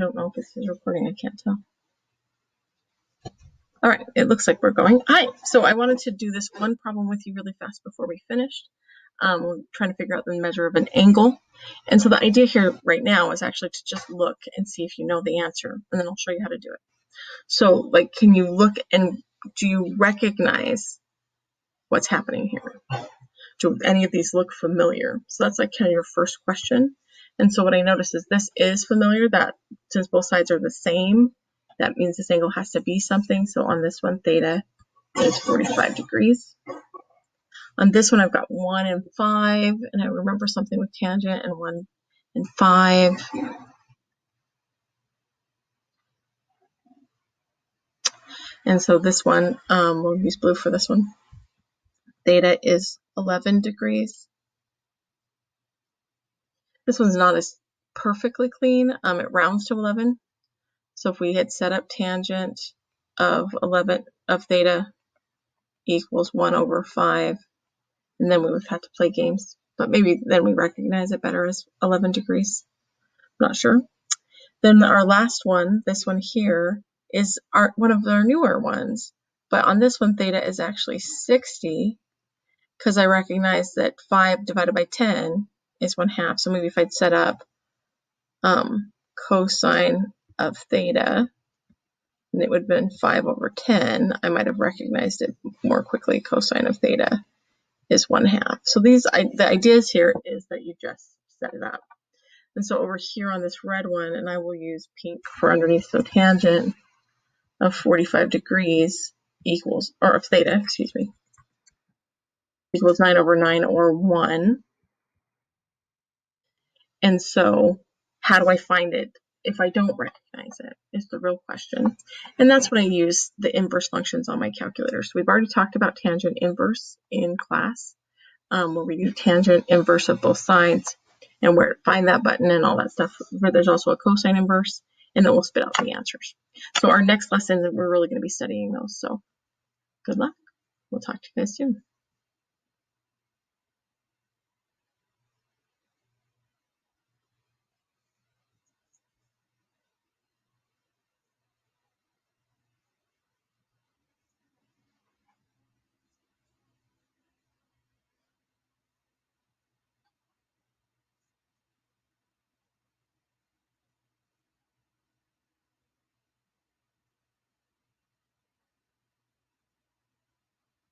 I don't know if this is recording, I can't tell. All right, it looks like we're going. Hi, so I wanted to do this one problem with you really fast before we finished. We're trying to figure out the measure of an angle. And so the idea here right now is actually to just look and see if you know the answer, and then I'll show you how to do it. So like, can you look and do you recognize what's happening here? Do any of these look familiar? So that's like kind of your first question. And so what I notice is this is familiar, that since both sides are the same, that means this angle has to be something. So on this one, theta is 45 degrees. On this one, I've got 1 and 5, and I remember something with tangent and 1 and 5. And so this one, we'll use blue for this one. Theta is 11 degrees. This one's not as perfectly clean. It rounds to 11. So if we had set up tangent of 11 of theta equals 1 over 5, and then we would have to play games. But maybe then we recognize it better as 11 degrees. Not sure. Then our last one, this one here, is one of our newer ones. But on this one, theta is actually 60, because I recognize that 5 divided by 10 is 1/2. So maybe if I'd set up cosine of theta, and it would have been 5 over 10, I might have recognized it more quickly. Cosine of theta is 1/2. So the ideas here is that you just set it up. And so over here on this red one, and I will use pink for underneath, so tangent of 45 degrees equals, or of theta, excuse me, equals 9 over 9 or 1. And so how do I find it if I don't recognize it is the real question. And that's when I use the inverse functions on my calculator. So we've already talked about tangent inverse in class, where we do tangent inverse of both sides and where to find that button and all that stuff. Where there's also a cosine inverse, and then we'll spit out the answers. So our next lesson, we're really going to be studying those. So good luck. We'll talk to you guys soon.